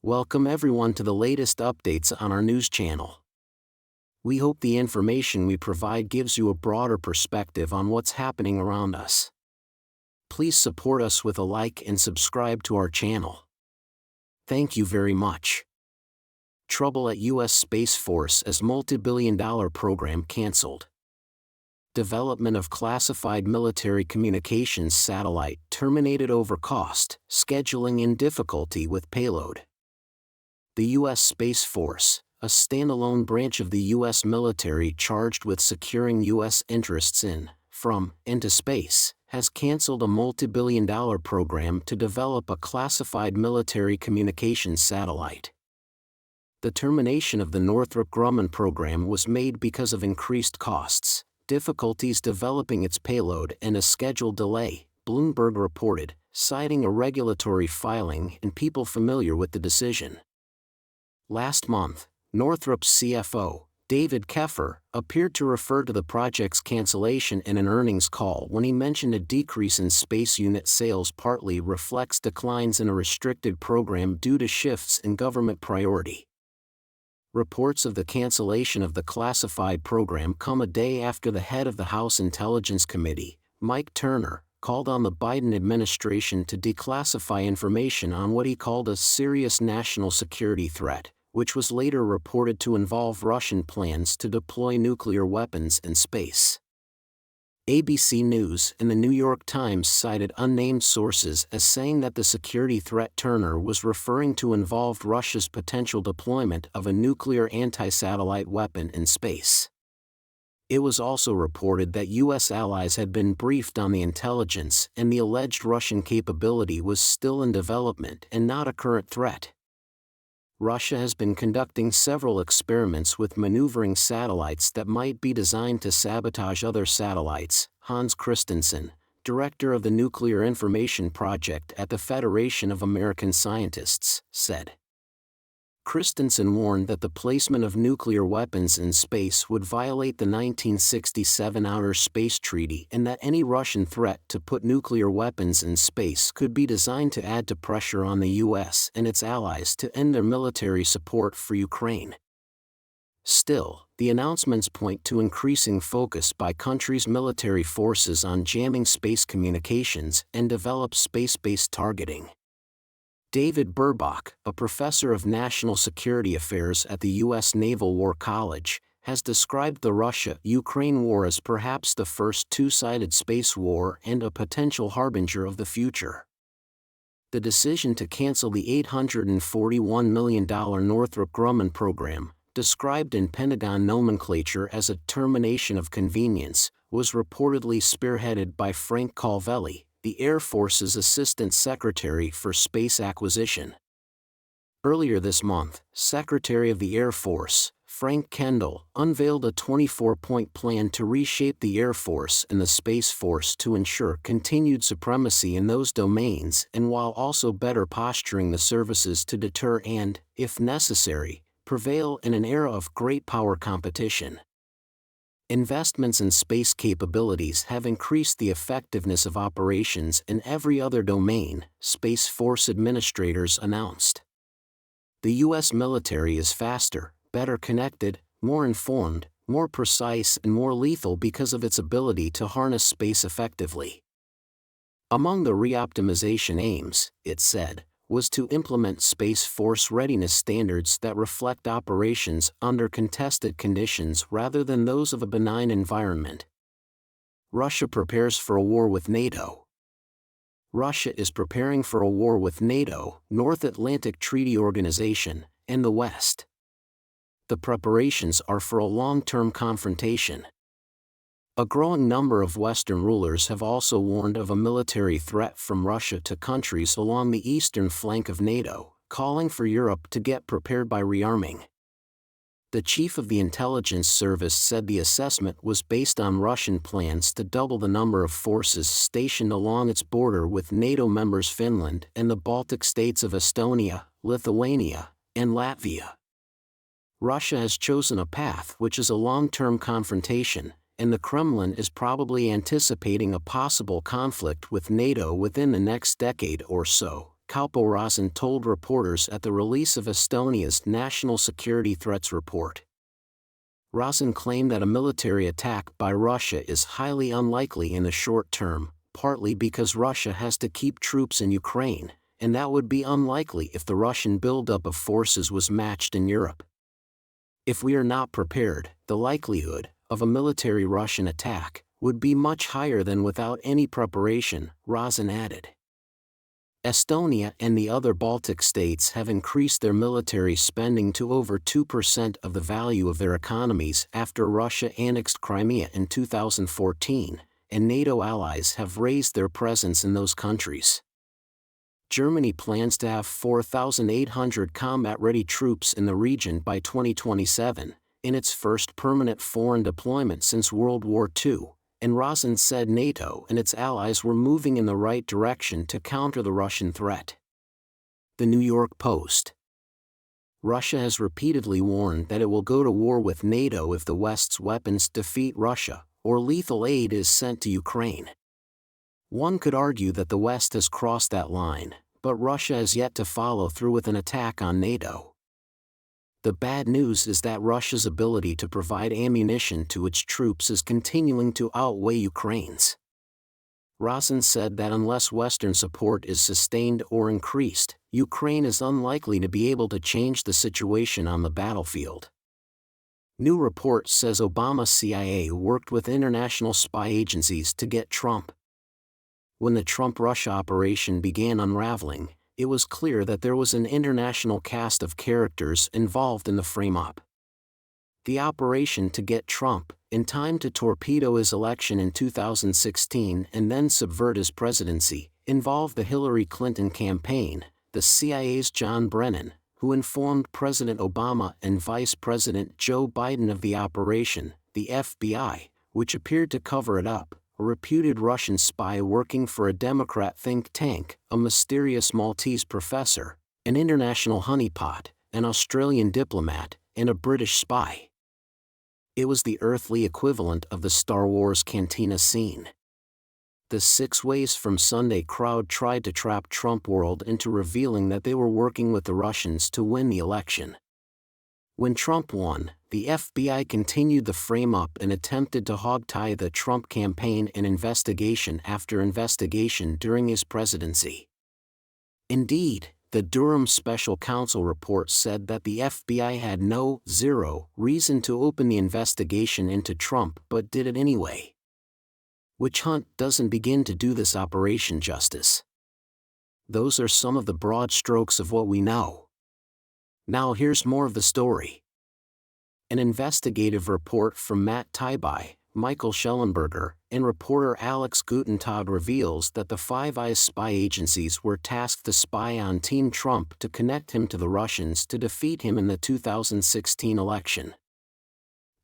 Welcome everyone to the latest updates on our news channel. We hope the information we provide gives you a broader perspective on what's happening around us. Please support us with a like and subscribe to our channel. Thank you very much. Trouble at U.S. Space Force as multi-billion-dollar program canceled. Development of classified military communications satellite terminated over cost, scheduling and difficulty with payload. The U.S. Space Force, a standalone branch of the U.S. military charged with securing U.S. interests in, from, into space, has canceled a multi-billion-dollar program to develop a classified military communications satellite. The termination of the Northrop Grumman program was made because of increased costs, difficulties developing its payload and a schedule delay, Bloomberg reported, citing a regulatory filing and people familiar with the decision. Last month, Northrop's CFO, David Keffer, appeared to refer to the project's cancellation in an earnings call when he mentioned a decrease in space unit sales partly reflects declines in a restricted program due to shifts in government priority. Reports of the cancellation of the classified program come a day after the head of the House Intelligence Committee, Mike Turner, called on the Biden administration to declassify information on what he called a serious national security threat, which was later reported to involve Russian plans to deploy nuclear weapons in space. ABC News and the New York Times cited unnamed sources as saying that the security threat Turner was referring to involved Russia's potential deployment of a nuclear anti-satellite weapon in space. It was also reported that U.S. allies had been briefed on the intelligence and the alleged Russian capability was still in development and not a current threat. Russia has been conducting several experiments with maneuvering satellites that might be designed to sabotage other satellites, Hans Christensen, director of the Nuclear Information Project at the Federation of American Scientists, said. Christensen warned that the placement of nuclear weapons in space would violate the 1967 Outer Space Treaty and that any Russian threat to put nuclear weapons in space could be designed to add to pressure on the U.S. and its allies to end their military support for Ukraine. Still, the announcements point to increasing focus by countries' military forces on jamming space communications and develop space-based targeting. David Burbach, a professor of national security affairs at the U.S. Naval War College, has described the Russia-Ukraine war as perhaps the first two-sided space war and a potential harbinger of the future. The decision to cancel the $841 million Northrop Grumman program, described in Pentagon nomenclature as a termination of convenience, was reportedly spearheaded by Frank Calvelli, the Air Force's Assistant Secretary for Space Acquisition. Earlier this month, Secretary of the Air Force, Frank Kendall, unveiled a 24-point plan to reshape the Air Force and the Space Force to ensure continued supremacy in those domains and while also better posturing the services to deter and, if necessary, prevail in an era of great power competition. Investments in space capabilities have increased the effectiveness of operations in every other domain, Space Force administrators announced. The U.S. military is faster, better connected, more informed, more precise and more lethal because of its ability to harness space effectively. Among the reoptimization aims, it said, was to implement Space Force readiness standards that reflect operations under contested conditions rather than those of a benign environment. Russia prepares for a war with NATO. Russia is preparing for a war with NATO, North Atlantic Treaty Organization, and the West. The preparations are for a long-term confrontation. A growing number of Western rulers have also warned of a military threat from Russia to countries along the eastern flank of NATO, calling for Europe to get prepared by rearming. The chief of the intelligence service said the assessment was based on Russian plans to double the number of forces stationed along its border with NATO members Finland and the Baltic states of Estonia, Lithuania, and Latvia. Russia has chosen a path which is a long-term confrontation, and the Kremlin is probably anticipating a possible conflict with NATO within the next decade or so, Kaupo Rosin told reporters at the release of Estonia's National Security Threats Report. Rosin claimed that a military attack by Russia is highly unlikely in the short term, partly because Russia has to keep troops in Ukraine, and that would be unlikely if the Russian buildup of forces was matched in Europe. If we are not prepared, the likelihood of a military Russian attack would be much higher than without any preparation, Rosin added. Estonia and the other Baltic states have increased their military spending to over 2% of the value of their economies after Russia annexed Crimea in 2014, and NATO allies have raised their presence in those countries. Germany plans to have 4,800 combat-ready troops in the region by 2027, in its first permanent foreign deployment since World War II. And Rosin said NATO and its allies were moving in the right direction to counter the Russian threat. The New York Post. Russia has repeatedly warned that it will go to war with NATO if the West's weapons defeat Russia, or lethal aid is sent to Ukraine. One could argue that the West has crossed that line, but Russia has yet to follow through with an attack on NATO. The bad news is that Russia's ability to provide ammunition to its troops is continuing to outweigh Ukraine's. Rosin said that unless Western support is sustained or increased, Ukraine is unlikely to be able to change the situation on the battlefield. New report says Obama's CIA worked with international spy agencies to get Trump. When the Trump-Russia operation began unraveling, it was clear that there was an international cast of characters involved in the frame-up. The operation to get Trump, in time to torpedo his election in 2016 and then subvert his presidency, involved the Hillary Clinton campaign, the CIA's John Brennan, who informed President Obama and Vice President Joe Biden of the operation, the FBI, which appeared to cover it up, a reputed Russian spy working for a Democrat think tank, a mysterious Maltese professor, an international honeypot, an Australian diplomat, and a British spy. It was the earthly equivalent of the Star Wars cantina scene. The 6 Ways from Sunday crowd tried to trap Trump world into revealing that they were working with the Russians to win the election. When Trump won, the FBI continued the frame-up and attempted to hogtie the Trump campaign and investigation after investigation during his presidency. Indeed, the Durham Special Counsel report said that the FBI had zero reason to open the investigation into Trump but did it anyway. Witch hunt doesn't begin to do this operation justice. Those are some of the broad strokes of what we know. Now here's more of the story. An investigative report from Matt Taibbi, Michael Schellenberger, and reporter Alex Gutentag reveals that the Five Eyes spy agencies were tasked to spy on Team Trump to connect him to the Russians to defeat him in the 2016 election.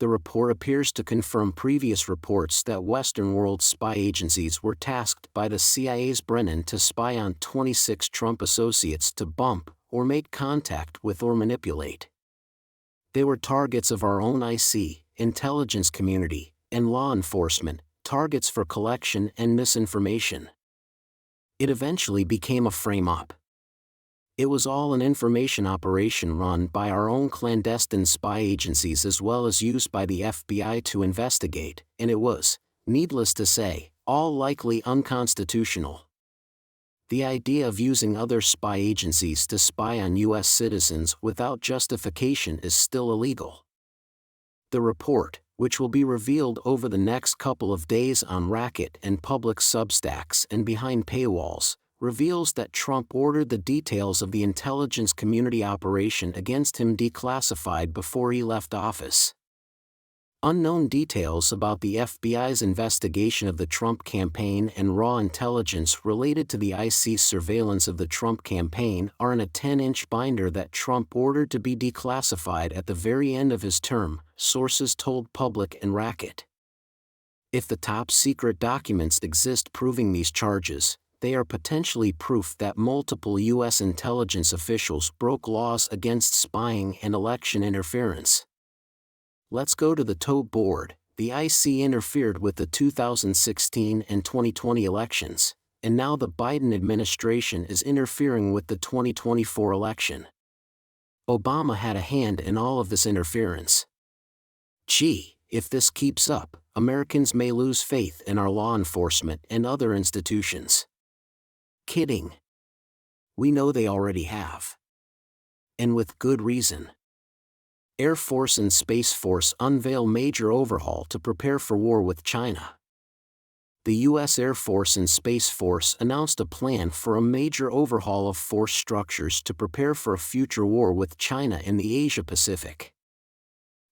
The report appears to confirm previous reports that Western world spy agencies were tasked by the CIA's Brennan to spy on 26 Trump associates to bump or make contact with or manipulate. They were targets of our own IC, intelligence community, and law enforcement, targets for collection and misinformation. It eventually became a frame-up. It was all an information operation run by our own clandestine spy agencies as well as used by the FBI to investigate, and it was, needless to say, all likely unconstitutional. The idea of using other spy agencies to spy on U.S. citizens without justification is still illegal. The report, which will be revealed over the next couple of days on Racket and public Substacks and behind paywalls, reveals that Trump ordered the details of the intelligence community operation against him declassified before he left office. Unknown details about the FBI's investigation of the Trump campaign and raw intelligence related to the IC's surveillance of the Trump campaign are in a 10-inch binder that Trump ordered to be declassified at the very end of his term, sources told Public and Racket. If the top-secret documents exist proving these charges, they are potentially proof that multiple U.S. intelligence officials broke laws against spying and election interference. Let's go to the tote board. The IC interfered with the 2016 and 2020 elections, and now the Biden administration is interfering with the 2024 election. Obama had a hand in all of this interference. Gee, if this keeps up, Americans may lose faith in our law enforcement and other institutions. Kidding. We know they already have. And with good reason. Air Force and Space Force unveil major overhaul to prepare for war with China. The U.S. Air Force and Space Force announced a plan for a major overhaul of force structures to prepare for a future war with China in the Asia-Pacific.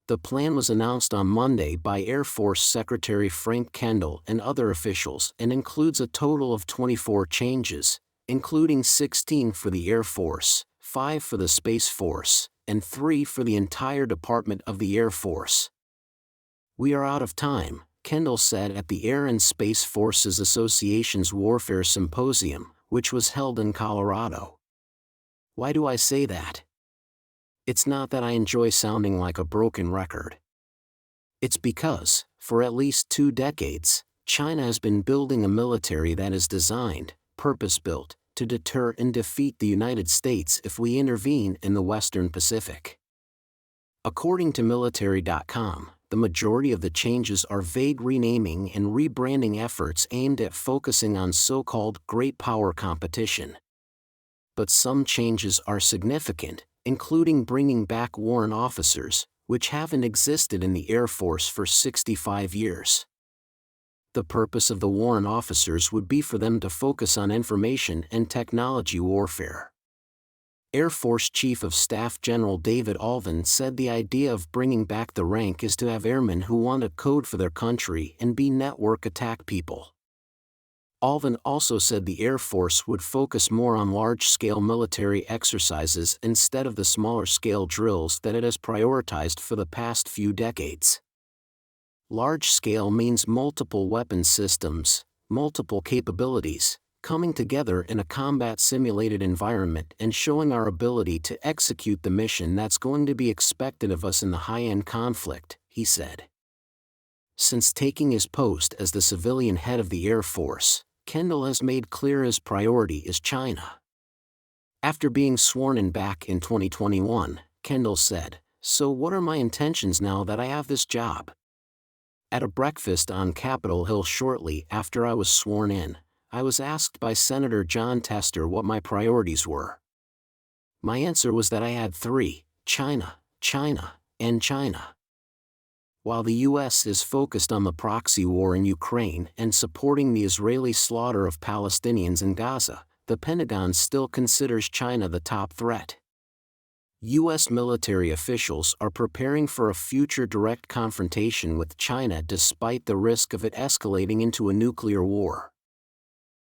The plan was announced on Monday by Air Force Secretary Frank Kendall and other officials and includes a total of 24 changes, including 16 for the Air Force, 5 for the Space Force, and 3 for the entire Department of the Air Force. We are out of time, Kendall said at the Air and Space Forces Association's Warfare Symposium, which was held in Colorado. Why do I say that? It's not that I enjoy sounding like a broken record. It's because, for at least 2 decades, China has been building a military that is designed, purpose-built, to deter and defeat the United States if we intervene in the Western Pacific. According to military.com, the majority of the changes are vague renaming and rebranding efforts aimed at focusing on so-called great power competition. But some changes are significant, including bringing back warrant officers, which haven't existed in the Air Force for 65 years. The purpose of the warrant officers would be for them to focus on information and technology warfare. Air Force Chief of Staff General David Alvin said the idea of bringing back the rank is to have airmen who want to code for their country and be network attack people. Alvin also said the Air Force would focus more on large-scale military exercises instead of the smaller-scale drills that it has prioritized for the past few decades. Large-scale means multiple weapon systems, multiple capabilities, coming together in a combat-simulated environment and showing our ability to execute the mission that's going to be expected of us in the high-end conflict, he said. Since taking his post as the civilian head of the Air Force, Kendall has made clear his priority is China. After being sworn in back in 2021, Kendall said, "So what are my intentions now that I have this job?" At a breakfast on Capitol Hill shortly after I was sworn in, I was asked by Senator John Tester what my priorities were. My answer was that I had 3: China, China, and China. While the U.S. is focused on the proxy war in Ukraine and supporting the Israeli slaughter of Palestinians in Gaza, the Pentagon still considers China the top threat. U.S. military officials are preparing for a future direct confrontation with China despite the risk of it escalating into a nuclear war.